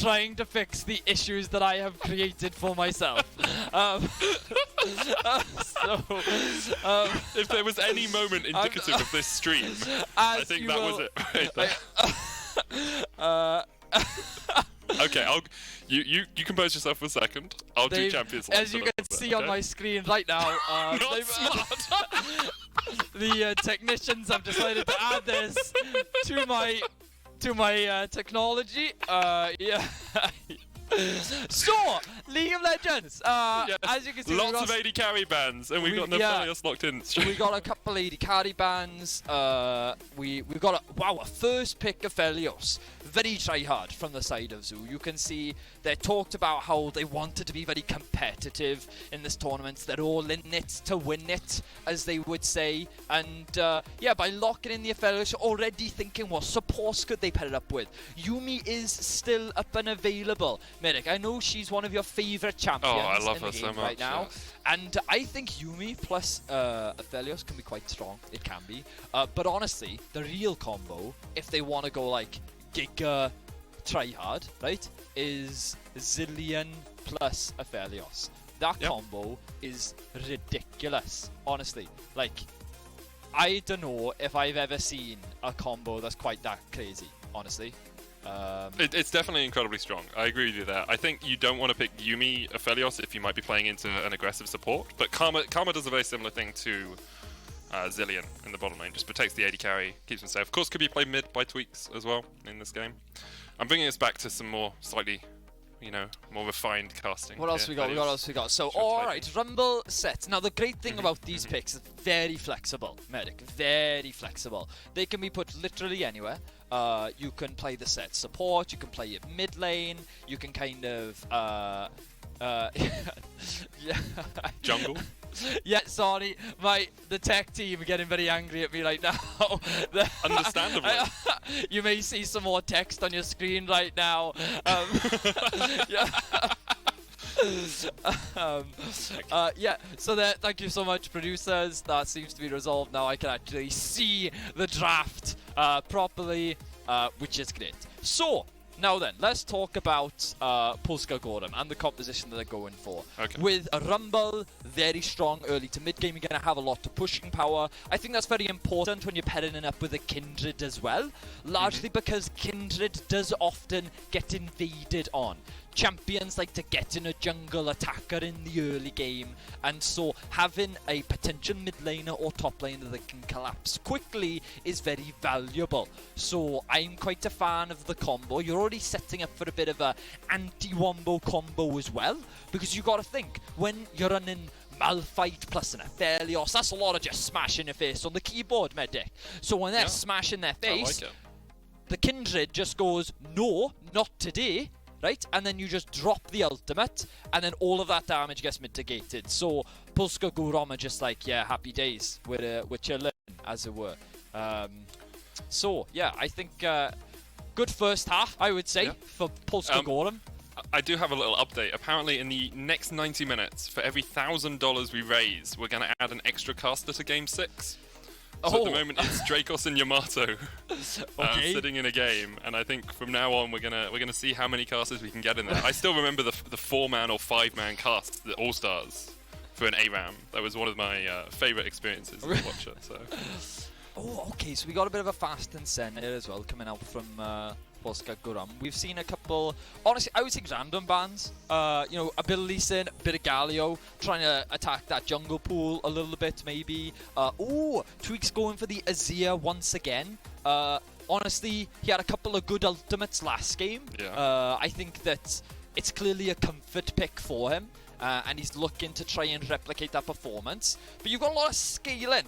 trying to fix the issues that I have created for myself. If there was any moment indicative of this stream, I think that was it right there. Okay, you compose yourself for a second. I'll do champions. As you can see on my screen right now, Not smart. the technicians have decided to add this to my technology. Yeah. So, League of Legends. As you can see, lots of AD carry bans, and we've got Aphelios locked in. We got a couple AD carry bans. We've got a first pick of Aphelios. Very try-hard from the side of Zoo. You can see they talked about how they wanted to be very competitive in this tournament. They're all in it to win it, as they would say. And yeah, by locking in the Aphelios, you're already thinking what supports could they pair it up with. Yuumi is still up and available. Merrick, I know she's one of your favourite champions in the game right now. And I think Yuumi plus Aphelios can be quite strong. It can be. But honestly, the real combo, if they want to go like Giga tryhard, right, is Zilean plus Aphelios. That combo is ridiculous, honestly. Like, I don't know if I've ever seen a combo that's quite that crazy, honestly. It's definitely incredibly strong. I agree with you there. I think you don't want to pick Yuumi Aphelios if you might be playing into an aggressive support, but Karma does a very similar thing to Zilean in the bottom lane. Just protects the AD carry, keeps him safe. Of course, could be played mid by Tweekz as well in this game. I'm bringing us back to some more slightly, more refined casting. What else we got? What else we got? So, alright, Rumble Sett. Now, the great thing about these picks is very flexible, Medic. Very flexible. They can be put literally anywhere. You can play the Sett support, you can play it mid lane, you can kind of, jungle? Yeah, sorry, the tech team are getting very angry at me right now. Understandably. You may see some more text on your screen right now. Yeah. Yeah, so thank you so much, producers. That seems to be resolved now. I can actually see the draft properly, which is great. So, now then, let's talk about Polska Gurom and the composition that they're going for. Okay. With a Rumble, very strong early to mid game, you're going to have a lot of pushing power. I think that's very important when you're pairing it up with a Kindred as well, largely because Kindred does often get invaded on. Champions like to get in a jungle attacker in the early game, and so having a potential mid laner or top laner that can collapse quickly is very valuable. So I'm quite a fan of the combo. You're already setting up for a bit of a anti-wombo combo as well, because you got to think, when you're running Malphite plus an Aphelios, that's a lot of just smashing your face on the keyboard, Medic. So when they're smashing their face, the Kindred just goes, no, not today. Right, and then you just drop the ultimate, and then all of that damage gets mitigated. So Polska Gurom are just like, yeah, happy days. We're chilling, as it were. So yeah, I think good first half, I would say, for Polska Gurom. I do have a little update. Apparently, in the next 90 minutes, for every $1,000 we raise, we're going to add an extra caster to Game 6. So at the moment, it's Drakos and Yamato sitting in a game, and I think from now on we're gonna see how many casters we can get in there. I still remember the 4-man or 5-man cast, the All Stars, for an ARAM. That was one of my favourite experiences as a watcher. So. Oh, okay. So we got a bit of a fast and send here as well coming out from Polska Gurom. We've seen a couple, honestly, I would say random bans. Ability Sin, a bit of Galio, trying to attack that jungle pool a little bit, maybe. Tweekz going for the Azir once again. Honestly, he had a couple of good ultimates last game. Yeah. I think that it's clearly a comfort pick for him, and he's looking to try and replicate that performance. But you've got a lot of scaling,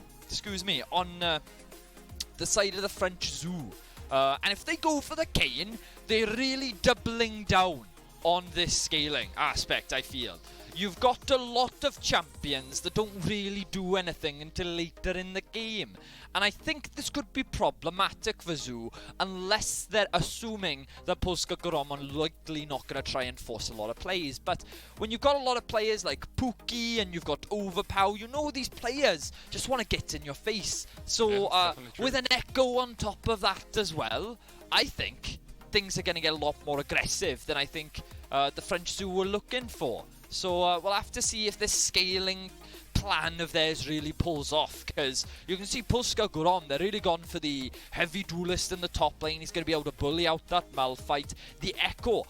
on the side of the French Zoo. And if they go for the Kayn, they're really doubling down on this scaling aspect, I feel. You've got a lot of champions that don't really do anything until later in the game. And I think this could be problematic for Zoo unless they're assuming that Polska Gurom are likely not going to try and force a lot of plays. But when you've got a lot of players like Puki and you've got Overpow, these players just want to get in your face. So with an Ekko on top of that as well, I think things are going to get a lot more aggressive than I think the French Zoo were looking for. So we'll have to see if this scaling plan of theirs really pulls off, because you can see Polska Gurom, they're really gone for the heavy duelist in the top lane. He's going to be able to bully out that Malphite. The Ekko,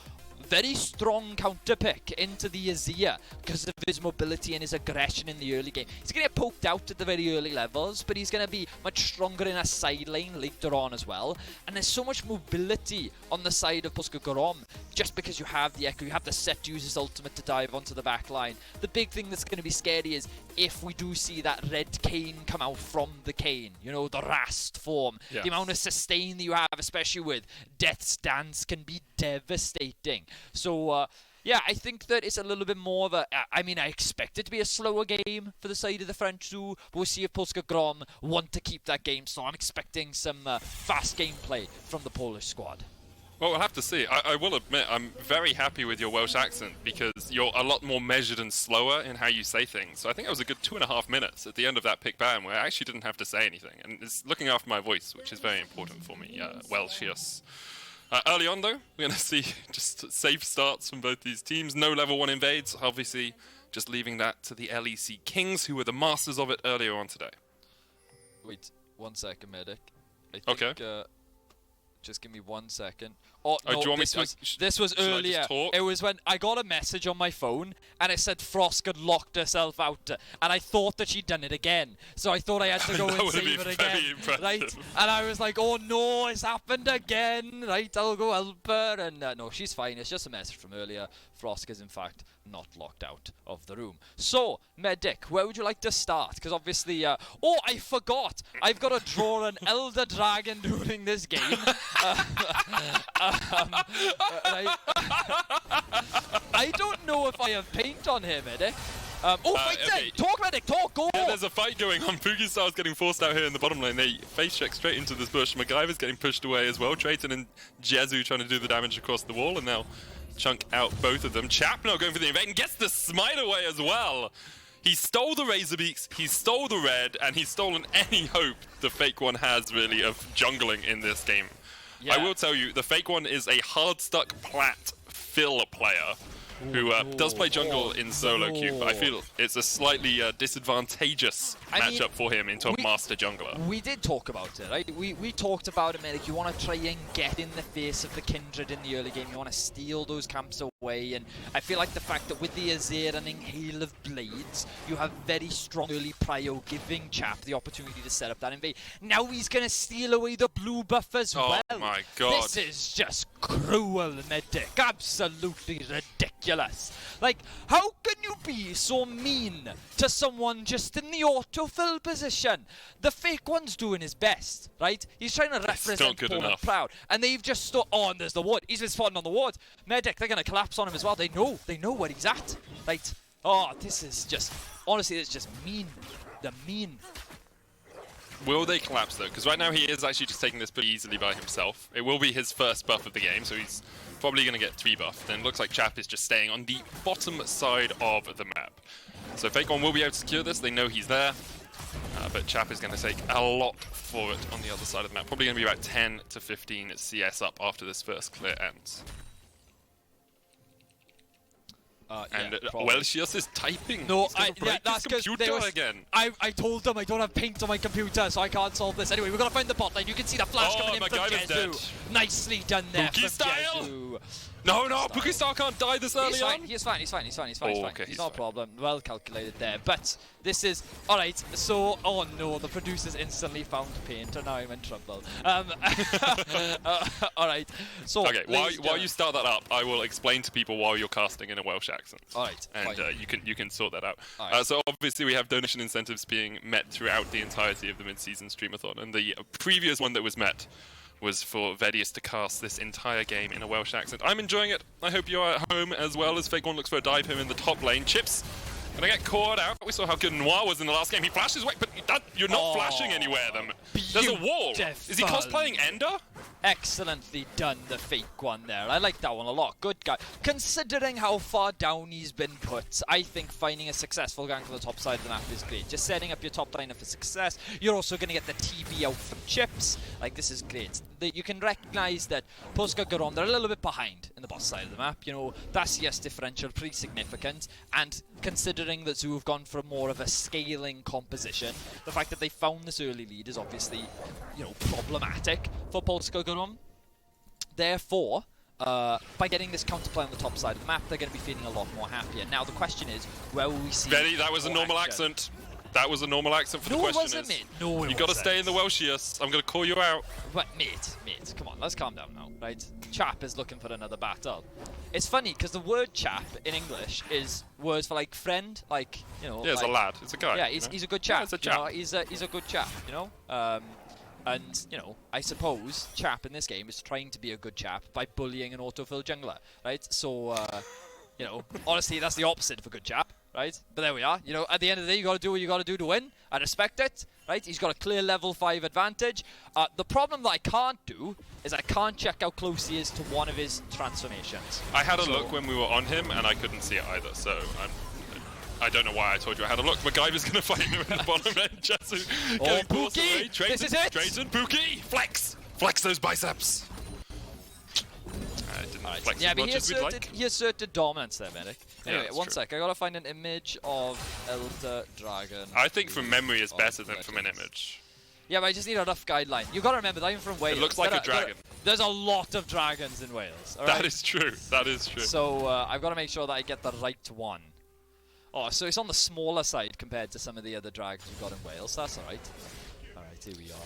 very strong counter pick into the Azir because of his mobility and his aggression in the early game. He's going to get poked out at the very early levels, but he's going to be much stronger in a side lane later on as well. And there's so much mobility on the side of Polska Gurom just because you have the Ekko, you have the Sett use his ultimate to dive onto the back line. The big thing that's going to be scary is if we do see that red Kayn come out from the Kayn, you know, the Rast form. Yes. The amount of sustain that you have, especially with Death's Dance, can be devastating. So, yeah, I think that it's a little bit more of a... I mean, I expect it to be a slower game for the side of the French Zoo, but we'll see if Polska Gurom want to keep that game. So I'm expecting some fast gameplay from the Polish squad. Well, we'll have to see. I will admit, I'm very happy with your Welsh accent because you're a lot more measured and slower in how you say things. So I think it was a good 2.5 minutes at the end of that pick ban where I actually didn't have to say anything. And it's looking after my voice, which is very important for me. Welshius. Early on, though, we're going to see just safe starts from both these teams. No level 1 invades, obviously just leaving that to the LEC Kings, who were the masters of it earlier on today. Wait, 1 second, Medic. I think, okay. Just give me 1 second. Oh, no, do you want me this was earlier. It was when I got a message on my phone and it said Frosk had locked herself out, and I thought that she'd done it again. So I thought I had to go and save her again. Right? And I was like, oh no, it's happened again. Right? I'll go help her. And no, she's fine. It's just a message from earlier. Frosk is in fact not locked out of the room. So, Medic, where would you like to start? Because obviously, oh, I forgot. I've got to draw an Elder Dragon during this game. I don't know if I have paint on him, Medic. Fight okay. Talk, Medic, talk, go! Yeah, there's a fight going on. Puki Style's getting forced out here in the bottom lane. They face check straight into this bush. Magvayer's getting pushed away as well. Treyton and Jezu trying to do the damage across the wall, and now chunk out both of them. Chap now going for the invade and gets the smite away as well. He stole the Razorbeaks, he stole the red, and he's stolen any hope the TheFakeOne has, really, of jungling in this game. Yeah. I will tell you, the TheFakeOne is a hard-stuck plat fill player who does play jungle in solo queue, but I feel it's a slightly disadvantageous matchup for him into a master jungler. We did talk about it, right? We talked about it, Medic. You want to try and get in the face of the Kindred in the early game. You want to steal those camps away, and I feel like the fact that with the Azir running Hail of Blades, you have very strong early prio, giving Chap the opportunity to set up that invade. Now he's going to steal away the blue buff as well. Oh my god. This is just cruel, Medic. Absolutely ridiculous. Like, how can you be so mean to someone just in the autofill position? The TheFakeOne's doing his best, right? He's trying to represent Poland proud. And they've just oh, and there's the ward. He's been spotting on the ward. Medic, they're going to collapse on him as well. They know where he's at. Right? Oh, this is just, honestly, it's just mean. The mean. Will they collapse though? Because right now he is actually just taking this pretty easily by himself. It will be his first buff of the game, so he's probably going to get 3 buff. Then it looks like Chap is just staying on the bottom side of the map. So TheFakeOne will be able to secure this. They know he's there. But Chap is going to take a lot for it on the other side of the map. Probably going to be about 10 to 15 CS up after this first clear ends. And Welshius is typing. No, that's because again. I told them I don't have paint on my computer, so I can't solve this. Anyway, we're gonna find the bot lane. You can see the flash coming in from Jezu. Nicely done there, Puki Style. No, Puki Style can't die this early on. He's fine. He's not a problem. Well calculated there. But this is alright. So, oh no, the producers instantly found paint, and now I'm in trouble. Alright. So, okay, while you start that up, I will explain to people while you're casting in a Welsh accent. Alright. And you can sort that out. So obviously we have donation incentives being met throughout the entirety of the mid-season Streamathon, and the previous one that was met was for Vedius to cast this entire game in a Welsh accent. I'm enjoying it. I hope you're at home as well. As TheFakeOne looks for a dive him in the top lane. Chips gonna get caught out. We saw how good Noir was in the last game. He flashes away, but you're not flashing anywhere. There's a wall. Is he cosplaying Ender? Excellently done, the fake one there. I like that one a lot. Good guy. Considering how far down he's been put, I think finding a successful gank on the top side of the map is great. Just setting up your top liner for success. You're also going to get the TB out from chips. Like, this is great. You can recognize that Polska Gurom, they're a little bit behind in the boss side of the map. You know, that CS differential pretty significant. And considering that Zoo have gone for more of a scaling composition, the fact that they found this early lead is obviously, you know, problematic for Polska Gurom. Therefore, by getting this counterplay on the top side of the map, they're going to be feeling a lot more happier. Now, the question is, where will we see... Benny, that was a normal accent. That was a normal accent for the question. No, it wasn't, mate. No, it wasn't. You got to stay in the Welshius. I'm going to call you out. But, mate, come on, let's calm down now, right? Chap is looking for another battle. It's funny, because the word chap in English is words for, like, friend, like, you know... Yeah, it's like, a lad. It's a guy. Yeah, he's a good chap. Yeah, it's a chap. You know? He's a good chap, you know? And, you know, I suppose chap in this game is trying to be a good chap by bullying an autofill jungler, right? So, you know, honestly, that's the opposite of a good chap, right? But there we are. You know, at the end of the day, you got to do what you got to do to win. I respect it, right? He's got a clear level 5 advantage. The problem that I can't do is I can't check how close he is to one of his transformations. I had a look when we were on him, and I couldn't see it either, so I don't know why I told you I had a look. Magvayer's going to fight him in the bottom end. Jezu getting forced away. Treyton, this is it! Treyton, Puki, flex! Flex those biceps! Didn't flex yeah, as but much as we'd like. he asserted dominance there, Medic. Anyway, that's one true. sec. I gotta find an image of Elder Dragon. I think from memory is better than from an image. Yeah, but I just need a rough guideline. You gotta remember that I'm from Wales. It looks like a dragon. There's a lot of dragons in Wales. All right? That is true. That is true. So I've got to make sure that I get the right one. Oh, so it's on the smaller side compared to some of the other dragons we've got in Wales. That's alright. Alright, here we are.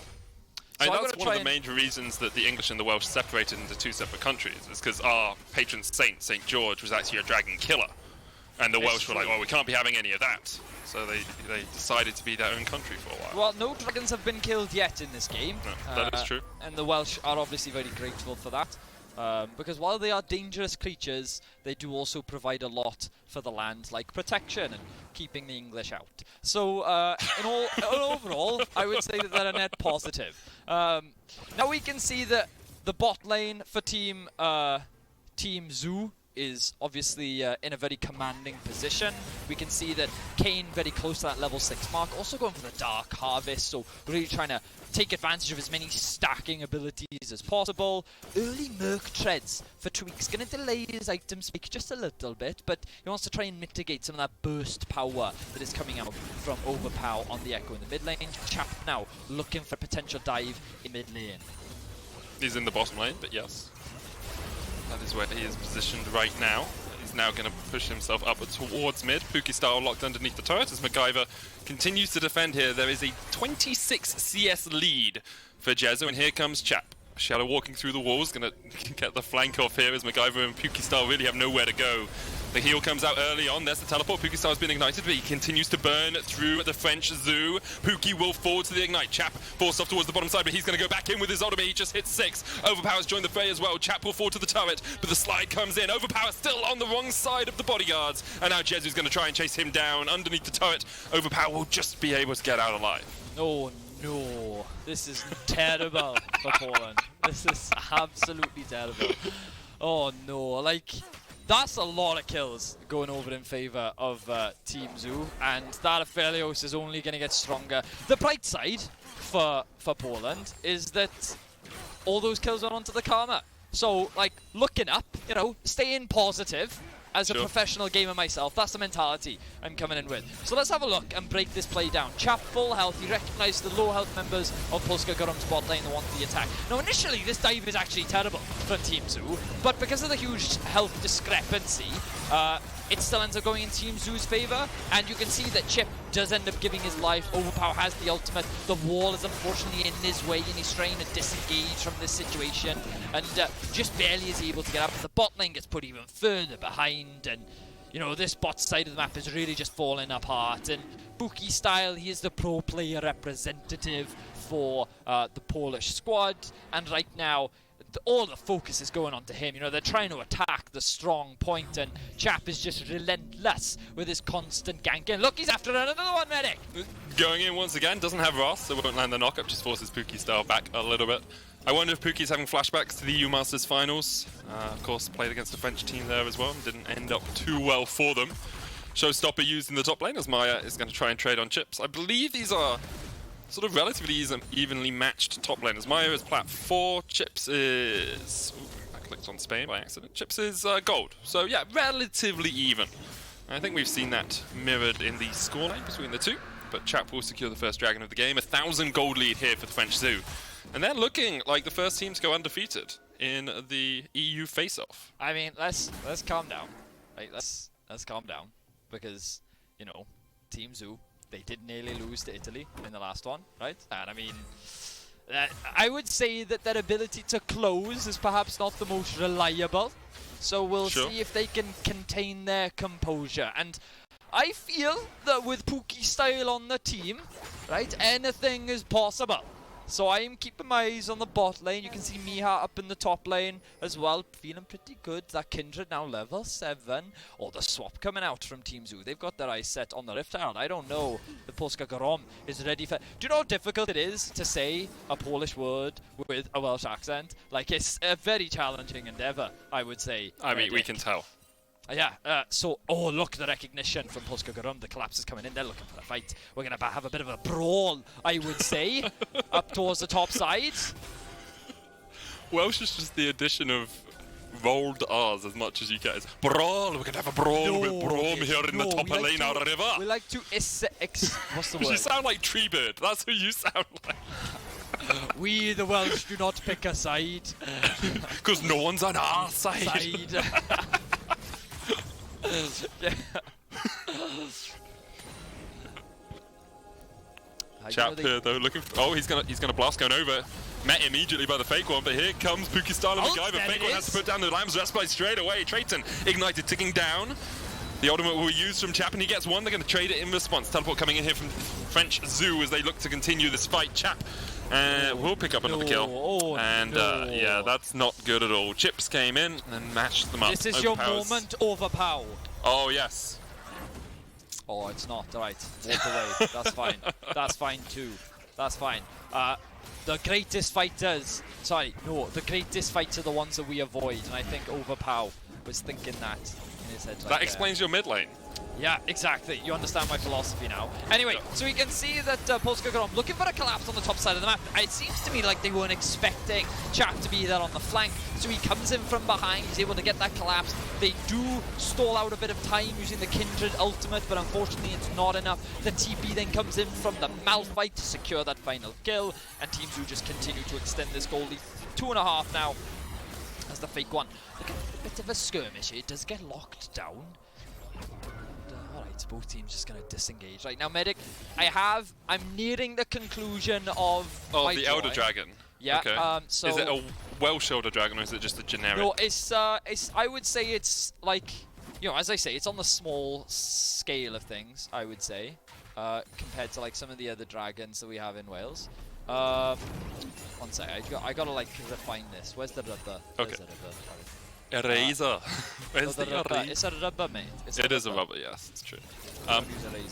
So that's one of the main reasons that the English and the Welsh separated into two separate countries, is because our patron saint, St. George, was actually a dragon killer. And the Welsh were like, well, we can't be having any of that. So they decided to be their own country for a while. Well, no dragons have been killed yet in this game. No, that is true. And the Welsh are obviously very grateful for that. Because while they are dangerous creatures, they do also provide a lot for the land, like protection and keeping the English out. So, overall, I would say that they're a net positive. Now we can see that the bot lane for Team Zoo is obviously in a very commanding position. We can see that Kayn very close to that level 6 mark, also going for the Dark Harvest, so really trying to take advantage of as many stacking abilities as possible. Early Merc Treads for Tweekz, going to delay his item spike just a little bit, but he wants to try and mitigate some of that burst power that is coming out from Overpow on the Ekko in the mid lane. Chap now looking for a potential dive in mid lane. He's in the bottom lane, but yes. That is where he is positioned right now. He's now going to push himself up towards mid. Puki Style locked underneath the turret as Magvayer continues to defend here. There is a 26 CS lead for Jezu, and here comes Chap. Shadow walking through the walls, going to get the flank off here as Magvayer and Puki Style really have nowhere to go. The heal comes out early on. There's the teleport. Puki Style has been ignited, but he continues to burn through the French Zoo. Puki will forward to the ignite. Chap forced off towards the bottom side, but he's going to go back in with his ultimate. He just hits 6. Overpower's joined the fray as well. Chap will forward to the turret, but the slide comes in. Overpower still on the wrong side of the bodyguards, and now Jezu's going to try and chase him down underneath the turret. Overpower will just be able to get out alive. Oh no, this is terrible for Poland. This is absolutely terrible. Oh no, like... That's a lot of kills going over in favour of Team Zoo, and that Aphelios is only going to get stronger. The bright side for Poland is that all those kills are onto the karma. So, like, looking up, you know, staying positive as a professional gamer myself, that's the mentality I'm coming in with. So let's have a look and break this play down. Chap full health, he recognised the low health members of Polska Gurom's bot lane that want the attack. Now initially this dive is actually terrible for Team Zoo, but because of the huge health discrepancy, it still ends up going in Team Zoo's favour, and you can see that Chip does end up giving his life. Overpower has the ultimate. The wall is unfortunately in his way, and he's trying to disengage from this situation, and just barely is able to get out. But the bot lane gets put even further behind, and you know, this bot side of the map is really just falling apart. And Puki Style, he is the pro player representative for the Polish squad, and right now, all the focus is going on to him. You know, they're trying to attack the strong point, and Chap is just relentless with his constant ganking. Look, he's after another one, Medic! Going in once again, doesn't have Ross, so won't land the knock-up, just forces Puki Style back a little bit. I wonder if Puki's having flashbacks to the EU Masters finals. Of course, played against the French team there as well, and didn't end up too well for them. Showstopper used in the top lane as Myha is going to try and trade on chips. I believe these are sort of relatively evenly matched top laners. Myha is plat 4, chips is... Ooh, I clicked on Spain by accident. Chips is gold. So yeah, relatively even. I think we've seen that mirrored in the scoreline between the two. But Chap will secure the first dragon of the game. 1,000 gold lead here for the French Zoo. And they're looking like the first team to go undefeated in the EU face-off. I mean, let's calm down. Right, let's calm down. Because, you know, Team Zoo, they did nearly lose to Italy in the last one, right? And I mean, I would say that their ability to close is perhaps not the most reliable. So we'll see if they can contain their composure. And I feel that with Puki Style on the team, right, anything is possible. So I'm keeping my eyes on the bot lane. You can see Myha up in the top lane as well, feeling pretty good. That Kindred now level 7. Oh, the swap coming out from Team Zoo. They've got their eyes set on the Rift Herald. I don't know if Polska Gurom is ready for... Do you know how difficult it is to say a Polish word with a Welsh accent? Like, it's a very challenging endeavour, I would say. I mean, we can tell. Yeah, oh look, the recognition from Polska Gurom. The collapse is coming in. They're looking for a fight. We're going to have a bit of a brawl, I would say, up towards the top side. Welsh is just the addition of rolled R's as much as you get. It's brawl, we're going to have a brawl with Brom here in the top of lane, our river. We like to what's the word? You sound like Treebird. That's who you sound like. We, the Welsh, do not pick a side. Because no one's on our side. Yeah. Chap here though, looking for, oh, he's gonna blast going over. Met immediately by the FakeOne, but here comes Puki Style and Magvayer. FakeOne has to put down the Lamb's Respite straight away. Treyton ignited, ticking down. The ultimate will be used from Chap, and he gets one. They're going to trade it in response. Teleport coming in here from French Zoo as they look to continue this fight. Chap will pick up another kill. Yeah, that's not good at all. Chips came in and matched them up. This is your moment, Overpow. Oh, yes. Oh, it's not. All right, walk away. That's fine. That's fine too. That's fine. The greatest fighters... Sorry, no. The greatest fights are the ones that we avoid, and I think Overpow was thinking that in his head. That explains your mid lane. Yeah, exactly. You understand my philosophy now. Anyway, so we can see that Polska Gurom looking for a collapse on the top side of the map. It seems to me like they weren't expecting Chap to be there on the flank. So he comes in from behind. He's able to get that collapse. They do stall out a bit of time using the Kindred ultimate, but unfortunately it's not enough. The TP then comes in from the Malphite to secure that final kill. And Team Zoo just continue to extend this goal lead. 2.5 now as the FakeOne. Look at a bit of a skirmish here. It does get locked down. Alright, both teams just going to disengage. Right now, Medic, I'm nearing the conclusion of my the Elder Dragon. Yeah, okay. So... Is it a Welsh Elder Dragon or is it just a generic? No, it's I would say it's like, you know, as I say, it's on the small scale of things, I would say, compared to like some of the other dragons that we have in Wales. One sec, I gotta like refine this. Where's the rubber? Okay. Where's the rubber? Eraser. Where's the rubber? It's a rubber, mate. It is a rubber, yes, it's true.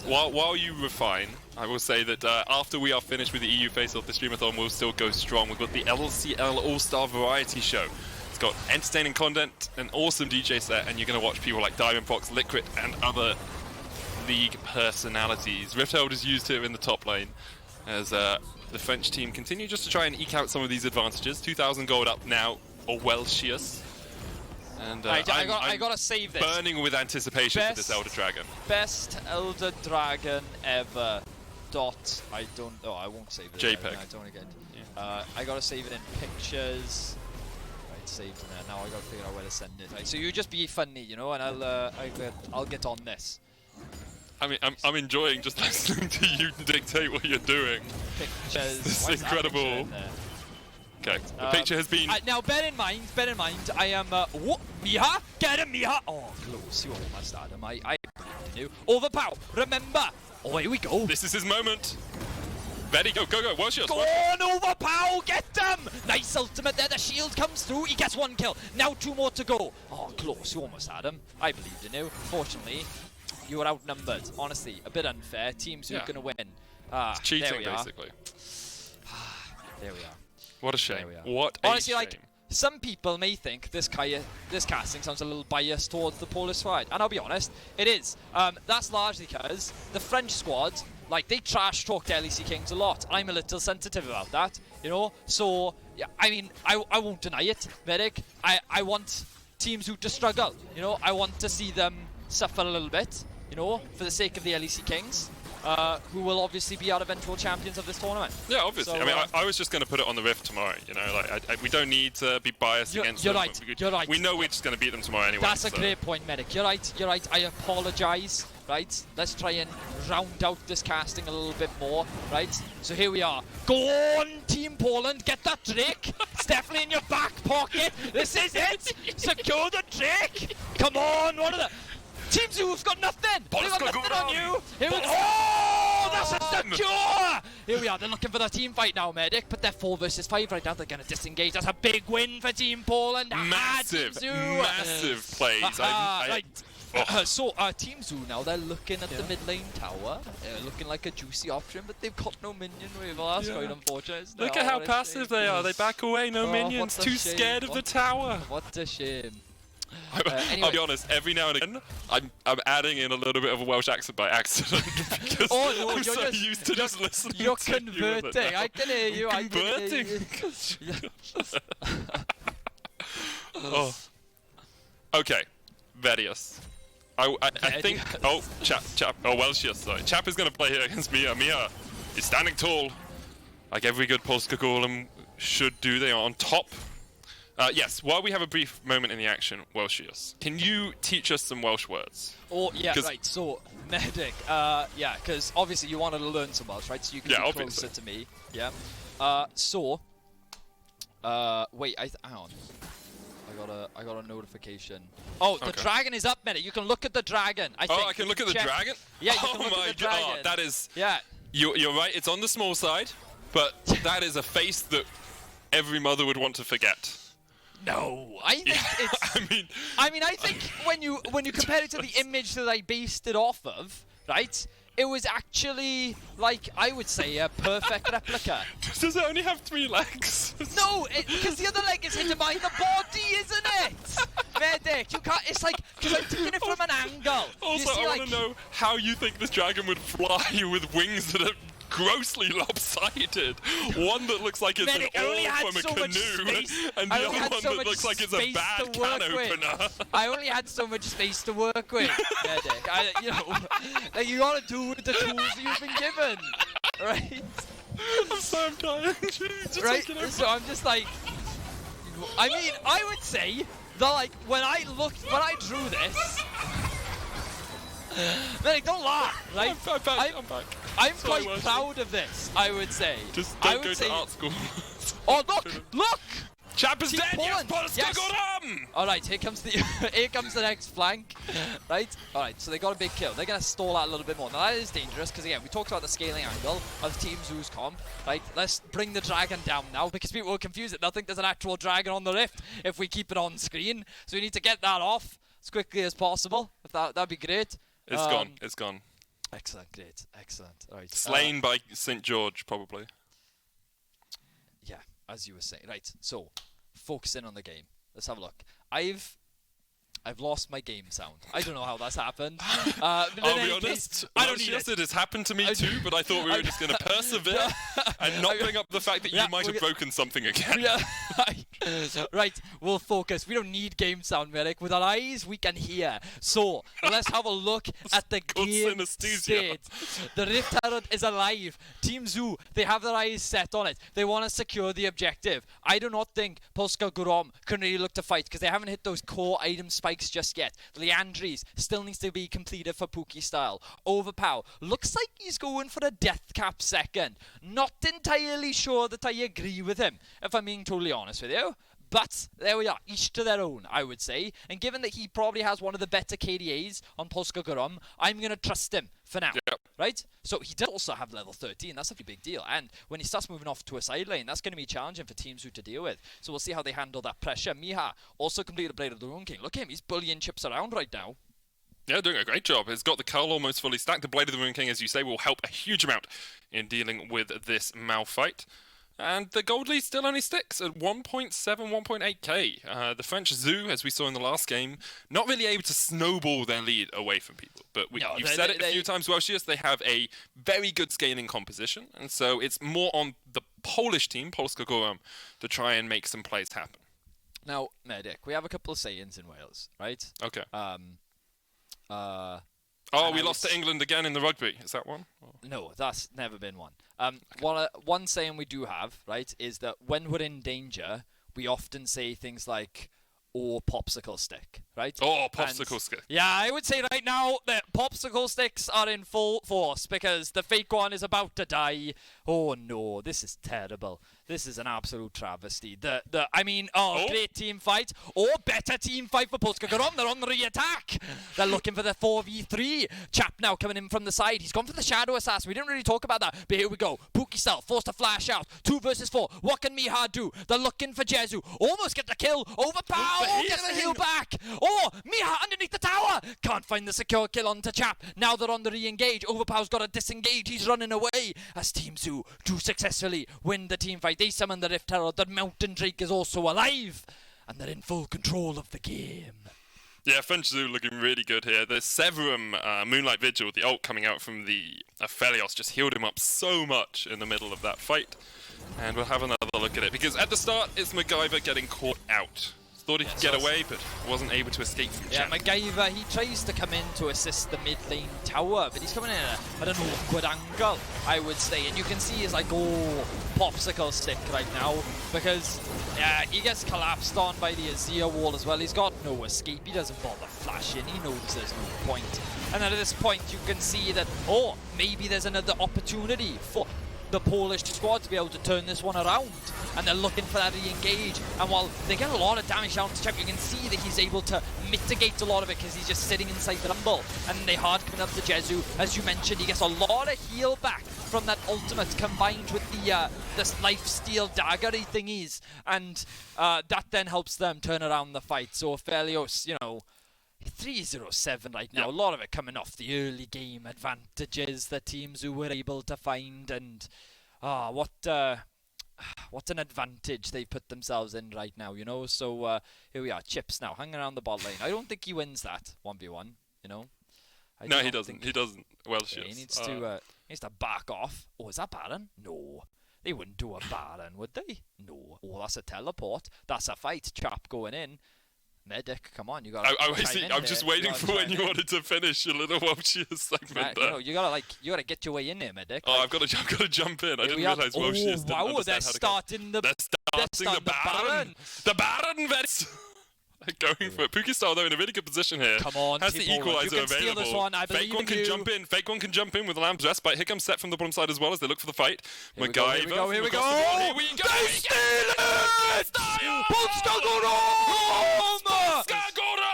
While you refine, I will say that after we are finished with the EU face-off, the Streamathon will still go strong. We've got the LCL All-Star Variety Show. It's got entertaining content, an awesome DJ set, and you're going to watch people like Diamond Fox, Liquid, and other league personalities. Rift Herald is used here in the top lane as the French team continue just to try and eke out some of these advantages. 2,000 gold up now, or Welshius. And I gotta save this. Burning with anticipation for this Elder Dragon. Best Elder Dragon ever. I won't save it. JPEG. I don't get. Yeah. I gotta save it in pictures. Right, saved in there. Now I gotta figure out where to send it. Right, so you just be funny, you know, and I'll get on this. I mean, I'm enjoying just listening to you dictate what you're doing. Pictures. This is incredible. Okay, the picture has been... now, bear in mind, I am... what? Myha? Get him, Myha! Oh, close. You almost had him. I knew. Overpow! Remember! Oh, here we go. This is his moment. Ready, go. What's yours? Go on, Overpow! Get them! Nice ultimate there. The shield comes through. He gets 1 kill. Now 2 more to go. Oh, close. You almost had him. I believed in you. Fortunately, you were outnumbered. Honestly, a bit unfair. Teams who are going to win. It's cheating, basically. There we are. What a shame. There we are. What a Honestly, shame. like, some people may think this casting sounds a little biased towards the Polish side, and I'll be honest, it is. That's largely because the French squad, like, they trash talk LEC Kings a lot. I'm a little sensitive about that, you know? So, yeah, I mean, I won't deny it, Medic. I want teams who just struggle, you know? I want to see them suffer a little bit, you know, for the sake of the LEC Kings. Who will obviously be our eventual champions of this tournament. Yeah, obviously. So, I mean, I was just going to put it on the Rift tomorrow. You know, like we don't need to be biased against them. You're right. We know we're just going to beat them tomorrow anyway. That's a great point, Medic. You're right. I apologise. Right, let's try and round out this casting a little bit more. Right, so here we are. Go on, Team Poland. Get that Drake. It's definitely in your back pocket. This is it. Secure the Drake. Come on, one of the. Team Zoo have got nothing! They've got nothing on you! Here we go! Oh, that's a secure! Here we are, they're looking for the team fight now, Medic, but they're 4 versus 5 right now, they're going to disengage. That's a big win for Team Poland! Massive plays. So, Team Zoo now, they're looking at the mid lane tower. They're looking like a juicy option, but they've got no minion wave. That's quite unfortunate. Look at how passive they are. They back away, no minions, too scared of the tower. What a shame. Anyway. I'll be honest, every now and again, I'm adding in a little bit of a Welsh accent by accident because I'm so used to just listening to you. You're converting. I can hear you. I'm converting. Oh. Okay, Vedius. I think. Oh, Chap. Oh, Welsh. Sorry. Chap is going to play here against Myha. Myha is standing tall, like every good Polska Gurom should do. They are on top. Yes, while we have a brief moment in the action, Welshius, can you teach us some Welsh words? Oh, yeah, right, so, Medic, yeah, because obviously you wanted to learn some Welsh, right, so you can be closer to me, yeah? Wait, hang on. I got a notification. Oh, the dragon is up, Medic, you can look at the dragon, I think. Oh, I can look at the dragon? Yeah, you can look at the dragon. Oh, that is... Yeah. You're right, it's on the small side, but that is a face that every mother would want to forget. No, I think it's. I mean, I think when you compare it to the image that I based it off of, right? It was actually, like, I would say a perfect replica. Does it only have 3 legs? No, because the other leg is hidden behind the body, isn't it? Medic, you can't. It's like because I'm taking it from an angle. Also, I want to know how you think this dragon would fly with wings that are grossly lopsided. One that looks like it's an oar from a canoe, and the other one that looks like it's a bad can opener. I only had so much space to work with, Medic. You know, like you gotta do with the tools you've been given, right? I'm so dying. Right? So I'm just like, I mean, I would say that like when I drew this. Medic, don't laugh, right? I'm back. I'm quite proud of this, I would say. Just don't go to art school. Oh, look! Chap is dead! Yes, Polska Gurom! Alright, here comes the next flank. Right? Alright, so they got a big kill. They're going to stall out a little bit more. Now that is dangerous, because again, we talked about the scaling angle of Team Zoo's comp. Right? Let's bring the dragon down now, because people will confuse it. They'll think there's an actual dragon on the Rift if we keep it on screen. So we need to get that off as quickly as possible. If that'd be great. It's gone. Excellent, great, excellent. All right. Slain by St. George, probably. Yeah, as you were saying. Right, so, focusing on the game. Let's have a look. I've lost my game sound. I don't know how that's happened. I'll be honest, I don't need it. It has happened to me too, but I thought we were just going to persevere and not bring up the fact that you might have broken something again. Yeah. Right, we'll focus. We don't need game sound, Medic. With our eyes, we can hear. So, let's have a look at the game state. The Rift Herald is alive. Team Zoo, they have their eyes set on it. They want to secure the objective. I do not think Polska Gurom can really look to fight because they haven't hit those core item spikes just yet. Leandries still needs to be completed for Puki Style. Overpow looks like he's going for a death cap second. Not entirely sure that I agree with him, if I'm being totally honest with you. But there we are, each to their own, I would say. And given that he probably has one of the better KDAs on Polska Gurom, I'm going to trust him for now, right? So he does also have level 13, that's a pretty big deal. And when he starts moving off to a side lane, that's going to be challenging for Team Zoo to deal with. So we'll see how they handle that pressure. Myha also completed Blade of the Rune King. Look at him, he's bullying chips around right now. Yeah, doing a great job. He's got the Cull almost fully stacked. The Blade of the Rune King, as you say, will help a huge amount in dealing with this Malphite. And the gold lead still only sticks at 1.7, 1.8k. The French Jezu, as we saw in the last game, not really able to snowball their lead away from people. But you've said it a few times, Welshers, they have a very good scaling composition. And so it's more on the Polish team, Polska Gurom, to try and make some plays happen. Now, Medic, we have a couple of sayings in Wales, right? Okay. We lost to England again in the rugby. Is that one? No, that's never been one. One saying we do have, right, is that when we're in danger, we often say things like, "Oh, popsicle stick," right? Oh, popsicle stick. Yeah, I would say right now that popsicle sticks are in full force because TheFakeOne is about to die. Oh no, this is terrible. This is an absolute travesty. Great team fight. Better team fight for Polska Gurom. They're on the re-attack. They're looking for the 4v3. Chap now coming in from the side. He's gone for the Shadow Assassin. We didn't really talk about that, but here we go. Puki Style forced to flash out. 2 versus 4. What can Myha do? They're looking for Jezu. Almost get the kill. Overpow. Gets the heal back. Myha underneath the tower. Can't find the secure kill onto Chap. Now they're on the re-engage. Overpow's got to disengage. He's running away as Team Zoo do successfully win the team fight. They summon the Rift Herald. The Mountain Drake is also alive. And they're in full control of the game. Yeah, French Zoo looking really good here. The Severum Moonlight Vigil, the ult coming out from the Aphelios, just healed him up so much in the middle of that fight. And we'll have another look at it, because at the start, it's Magvayer getting caught out. Thought he could get away, but wasn't able to escape from Chap. Yeah, Magvayer, he tries to come in to assist the mid lane tower, but he's coming in at an awkward angle, I would say. And you can see he's like, popsicle stick right now, because he gets collapsed on by the Azir wall as well. He's got no escape. He doesn't bother flashing. He knows there's no point. And then at this point, you can see that, maybe there's another opportunity for the Polish squad to be able to turn this one around, and they're looking for that re-engage. And while they get a lot of damage down to Chap, you can see that he's able to mitigate a lot of it because he's just sitting inside the rumble. And they hard coming up to Jezu, as you mentioned. He gets a lot of heal back from that ultimate combined with the this lifesteal daggery thingies, and that then helps them turn around the fight. So Aphelios, 3-0-7 right now. Yep. A lot of it coming off the early game advantages that teams who were able to find, and what an advantage they've put themselves in right now, So here we are, Chips now hanging around the bot lane. I don't think he wins that 1v1, No, he doesn't. He doesn't. Well, he needs to back off. Oh, is that Baron? No. They wouldn't do a Baron, would they? No. Oh, that's a teleport. That's a fight. Chap going in. Medic, come on, you got. I'm just waiting for when you wanted to finish your little Welshers segment. You gotta get your way in there, Medic. I've got to jump in. I didn't realise Welshers didn't understand they're starting the Baron. The Baron vets. Going for it. Puki Style, though, in a really good position here. Come on, has the equalizer available. This one. FakeOne can jump in. FakeOne can jump in with Lamb's Respite. Here comes Sett from the bottom side as well as they look for the fight. Magvayer. Here we go. Here we go. They steal it! Polska Gurom! Polska Gurom!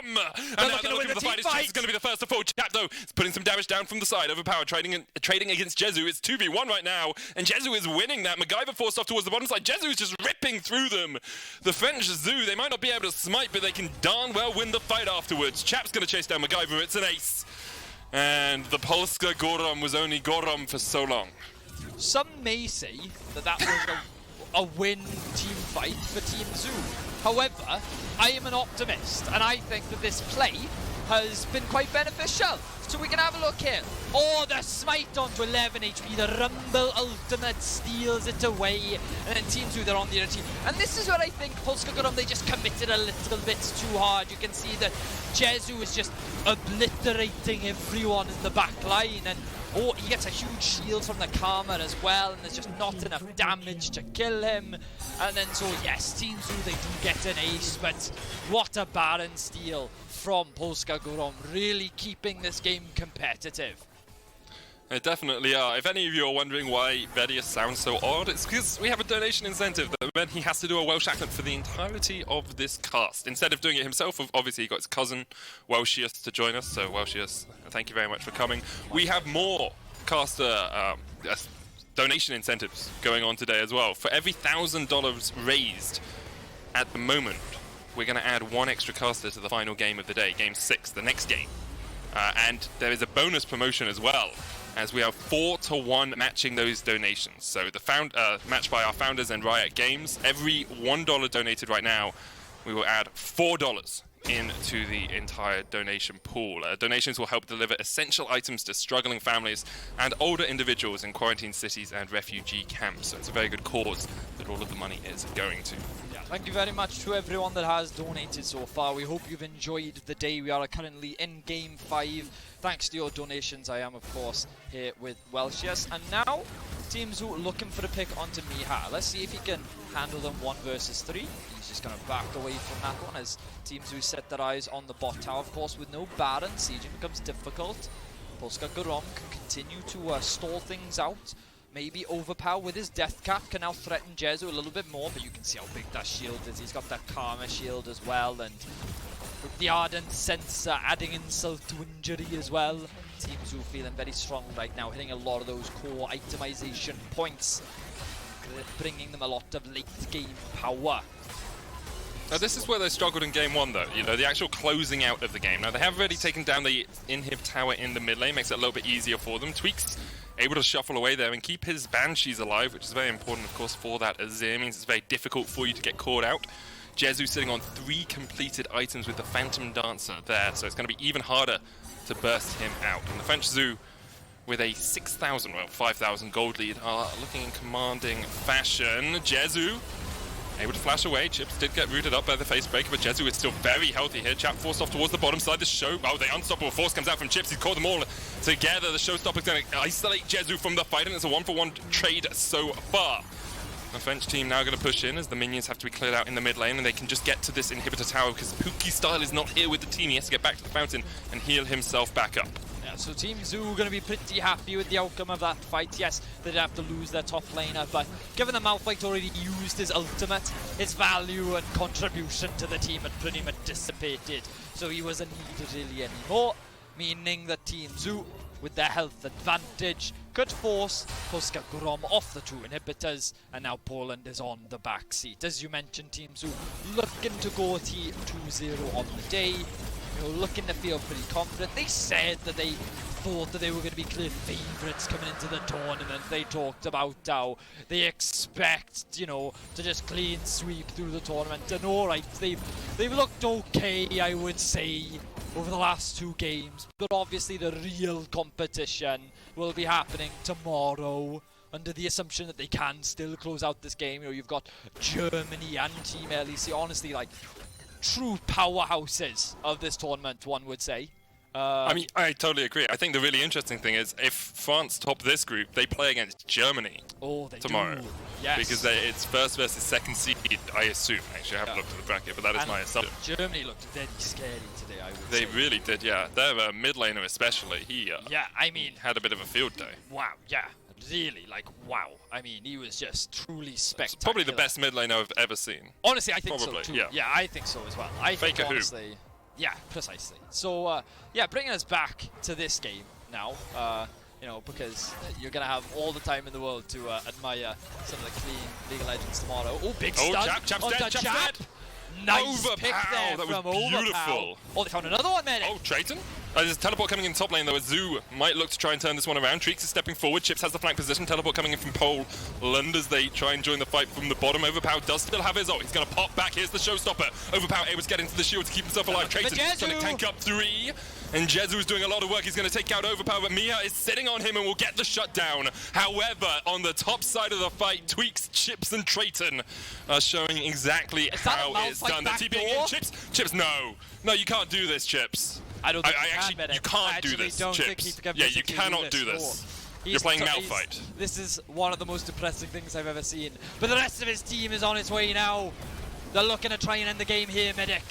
And now they're looking for the fight. It's going to be the first to fall. Chap, though, is putting some damage down from the side. Overpower trading against Jezu. It's 2v1 right now, and Jezu is winning that. Magvayer forced off towards the bottom side. Jezu is just ripping through them. The French Zoo, they might not be able to smite, but they can darn well win the fight afterwards. Chap's going to chase down Magvayer. It's an ace. And the Polska Gurom was only Gurom for so long. Some may say that was a win team fight for Team Zoo. However, I am an optimist, and I think that this play has been quite beneficial. So we can have a look here. The smite onto 11 HP. The Rumble ultimate steals it away. And then Team Zoo, they're on the other team. And this is where I think Polska Gurom, they just committed a little bit too hard. You can see that Jezu is just obliterating everyone in the back line. And he gets a huge shield from the Karma as well, and there's just not enough damage to kill him. And then, yes, Team Zoo, they do get an ace, but what a Baron steal from Polska Gurom, really keeping this game competitive. They definitely are. If any of you are wondering why Vedius sounds so odd, it's because we have a donation incentive that meant he has to do a Welsh accent for the entirety of this cast. Instead of doing it himself, obviously he got his cousin Welshius to join us, so Welshius, thank you very much for coming. We have more caster donation incentives going on today as well. For every $1,000 raised at the moment, we're going to add one extra caster to the final game of the day, Game 6, the next game. And there is a bonus promotion as well, as we have 4-to-1 matching those donations. So the match by our founders and Riot Games, every $1 donated right now, we will add $4 into the entire donation pool. Donations will help deliver essential items to struggling families and older individuals in quarantine cities and refugee camps. So it's a very good cause that all of the money is going to. Yeah, thank you very much to everyone that has donated so far. We hope you've enjoyed the day. We are currently in Game 5. Thanks to your donations, I am, of course, here with Welsh. And now, Team Zoo looking for a pick onto Myha. Let's see if he can handle them 1 versus 3. He's just going to back away from that one as Team Zoo set their eyes on the bot tower. Of course, with no Baron, sieging becomes difficult. Polska Gurom can continue to stall things out. Maybe Overpow with his death cap can now threaten Jezu a little bit more, but you can see how big that shield is. He's got that Karma shield as well, and the Ardent Sensor adding insult to injury as well. Team Zoo feeling very strong right now, hitting a lot of those core itemization points, bringing them a lot of late game power. Now this is where they struggled in Game 1 though, you know, the actual closing out of the game. Now they have already taken down the inhib tower in the mid lane, makes it a little bit easier for them. Tweekz able to shuffle away there and keep his Banshees alive, which is very important of course for that Azir. Means it's very difficult for you to get caught out. Jezu sitting on 3 completed items with the Phantom Dancer there, so it's going to be even harder to burst him out. And the French Zoo, with a 6,000, well 5,000 gold lead, are looking in commanding fashion. Jezu able to flash away. Chips did get rooted up by the face breaker, but Jezu is still very healthy here. Chap forced off towards the bottom side. The show, oh, the unstoppable force comes out from Chips. He's caught them all together. The showstopper's going to isolate Jezu from the fight, and it's a 1-for-1 trade so far. The French team now going to push in as the minions have to be cleared out in the mid lane, and they can just get to this inhibitor tower because Puki Style is not here with the team. He has to get back to the fountain and heal himself back up. Yeah, so Team Zoo going to be pretty happy with the outcome of that fight. Yes, they'd have to lose their top laner, but given the Malphite already used his ultimate, his value and contribution to the team had pretty much dissipated, so he wasn't needed really anymore, meaning that Team Zoo, with their health advantage, could force Polska Gurom off the 2 inhibitors, and now Poland is on the back seat. As you mentioned, Team Zoo looking to go T2-0 on the day, you know, looking to feel pretty confident. They said that they thought that they were going to be clear favourites coming into the tournament. They talked about how they expect, you know, to just clean sweep through the tournament, and alright, they've looked okay, I would say, over the last 2 games, but obviously the real competition will be happening tomorrow, under the assumption that they can still close out this game. You know, you've got Germany and Team LEC, honestly, like, true powerhouses of this tournament, one would say. I mean, I totally agree. I think the really interesting thing is if France top this group, they play against Germany tomorrow. Do. Yes. Because it's first versus second seed, I assume. Actually, I haven't looked at the bracket, but that is my assumption. Germany looked very scary today, I would say. They really did, yeah. Their mid laner especially, he yeah, I mean, had a bit of a field day. Wow, yeah. Really, like, wow. I mean, he was just truly spectacular. It's probably the best mid laner I've ever seen. Honestly, I think probably, so too. Yeah, I think so as well. I think honestly, yeah, precisely. So, yeah, bringing us back to this game now, you know, because you're going to have all the time in the world to admire some of the clean League of Legends tomorrow. Oh, big stun. Chap's dead, Chap's dead. Nice Overpow, pick there that from was beautiful. Overpow. Oh, they found another one, man. Oh, Treyton. There's a teleport coming in top lane, though. Zoo might look to try and turn this one around. Tweekz is stepping forward. Chips has the flank position. Teleport coming in from Poland as they try and join the fight from the bottom. Overpow does still have his ult. He's going to pop back. Here's the showstopper. Overpow able to get into the shield to keep himself alive. Treyton trying to tank up 3. And Jezu is doing a lot of work. He's going to take out Overpow, but Myha is sitting on him and will get the shutdown. However, on the top side of the fight, Tweekz, Chips, and Treyton are showing exactly how it's done. They're TPing in. Chips, no. No, you can't do this, Chips. I don't think you can't do this, Chips. Yeah, you cannot do this. You're playing Malphite. This is one of the most depressing things I've ever seen. But the rest of his team is on its way now. They're looking to try and end the game here, Medic.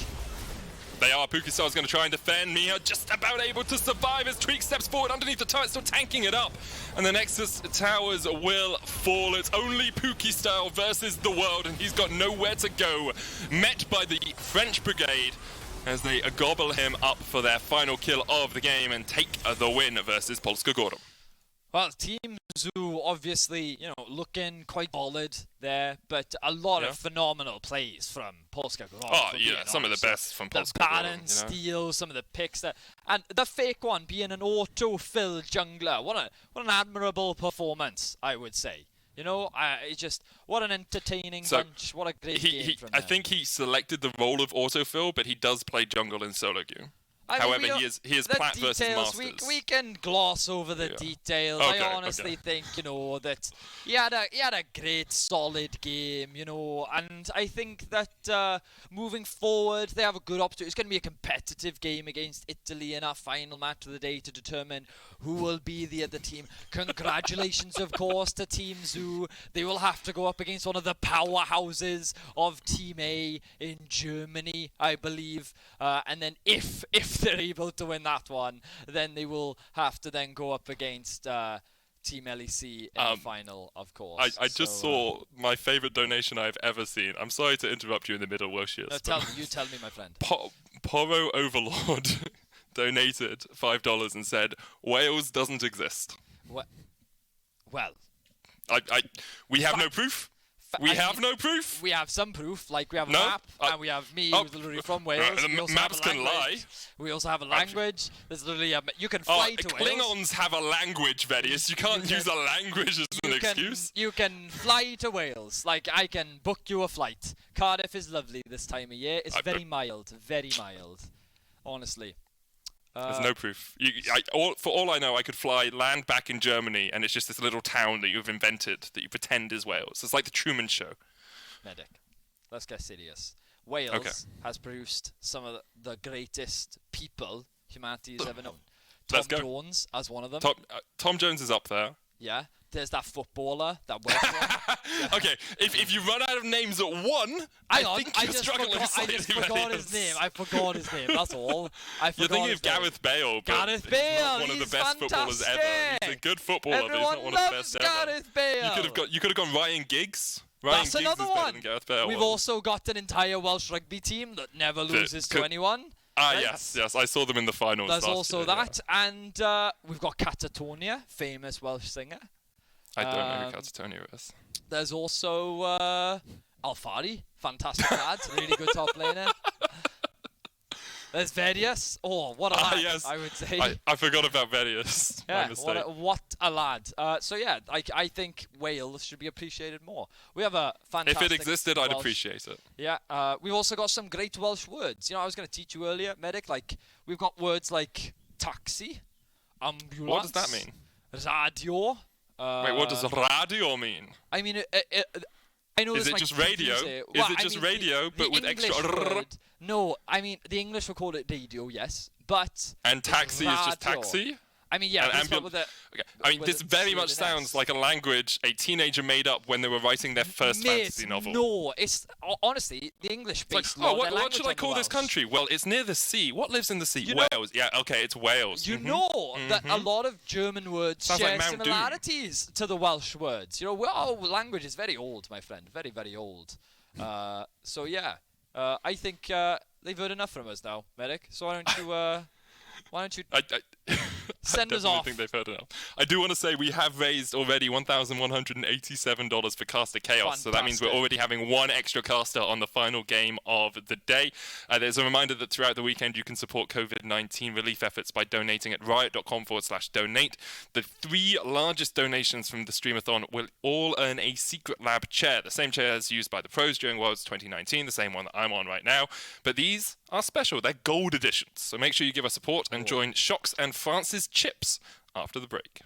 They are. Puki Style is going to try and defend. Myha just about able to survive as Tweekz steps forward underneath the turret, still tanking it up. And the Nexus towers will fall. It's only Puki Style versus the world, and he's got nowhere to go. Met by the French brigade as they gobble him up for their final kill of the game and take the win versus Polska Gurom. Well, Team Jezu, obviously, looking quite solid there, but a lot of phenomenal plays from Polska Gurom. Oh, yeah, some of the best from Polska Gurom. The Baron steal, some of the picks. And TheFakeOne being an auto-fill jungler. What an admirable performance, I would say. It's just, what an entertaining bunch. What a great game from I think he selected the role of autofill, but he does play jungle in solo queue. However, he is plat versus masters. We can gloss over the details. Okay, I honestly think, that he had a great, solid game, and I think that moving forward, they have a good opportunity. It's going to be a competitive game against Italy in our final match of the day to determine who will be the other team. Congratulations, of course, to Team Zoo. They will have to go up against one of the powerhouses of Team A in Germany, I believe. And then if they're able to win that one, then they will have to then go up against Team LEC in the final, of course. I just saw my favorite donation I've ever seen. I'm sorry to interrupt you in the middle, Wilshius. No, tell me, my friend. Poro Overlord donated $5 and said, Wales doesn't exist. Well. We have no proof. We have no proof. We have some proof, like we have a map, and we have me, who's literally from Wales. Maps can lie. We also have a language. There's literally you can fly to Wales. Klingons have a language, Vedius. You can't use a language as an excuse. You can fly to Wales. Like, I can book you a flight. Cardiff is lovely this time of year. It's very mild. Very mild. Honestly. There's no proof. For all I know, I could land back in Germany, and it's just this little town that you've invented that you pretend is Wales. It's like the Truman Show. Medic, let's get serious. Wales has produced some of the greatest people humanity has ever known. Tom Jones as one of them. Tom Jones is up there. Yeah. There's that footballer, that Welsh one. Yeah. Okay, if you run out of names at one, I think you're struggling slightly. I just forgot his name. I forgot his name, that's all. You're thinking of Gareth Bale, but Gareth Bale, one of the best footballers ever. He's a good footballer, Everyone but he's not one of the best Gareth Bale. You could have gone Ryan Giggs. That's Giggs another is one. Better than Gareth Bale. We've also got an entire Welsh rugby team that never loses to anyone. Yes, I saw them in the finals. There's also that, and we've got Catatonia, famous Welsh singer. I don't know who Catatonia is. There's also Alfari, fantastic lad, really good top laner. There's Vedius. Oh, what a lad, yes. I would say. I forgot about Vedius. Yeah, My mistake. what a lad. So yeah, I think Wales should be appreciated more. We have a fantastic If it existed, I'd appreciate it. Yeah, we've also got some great Welsh words. I was going to teach you earlier, Medic, we've got words like taxi, ambulance. What does that mean? Radio. Wait, what does radio mean? I mean, I know is this it just radio? Is it just radio, but with extra? No, I mean the English will call it radio, yes, but and taxi is just taxi. I mean, yeah. Okay. I mean, this very much sounds like a language a teenager made up when they were writing their first fantasy novel. No, it's honestly the English-based. What should I call this country? Well, it's near the sea. What lives in the sea? Wales. Yeah, okay, it's Wales. You know that a lot of German words share similarities to the Welsh words. Our language is very old, my friend. Very, very old. So yeah, I think they've heard enough from us now, Medic. So why don't you send us off? I think they've heard enough. I do want to say we have raised already $1,187 for Caster Chaos. Fantastic. So that means we're already having one extra caster on the final game of the day. There's a reminder that throughout the weekend you can support COVID-19 relief efforts by donating at riot.com/donate. The 3 largest donations from the Streamathon will all earn a Secret Lab chair, the same chair as used by the pros during Worlds 2019, the same one that I'm on right now. But these are special. They're gold editions. So make sure you give us support and join Shocks and Francis Chips after the break.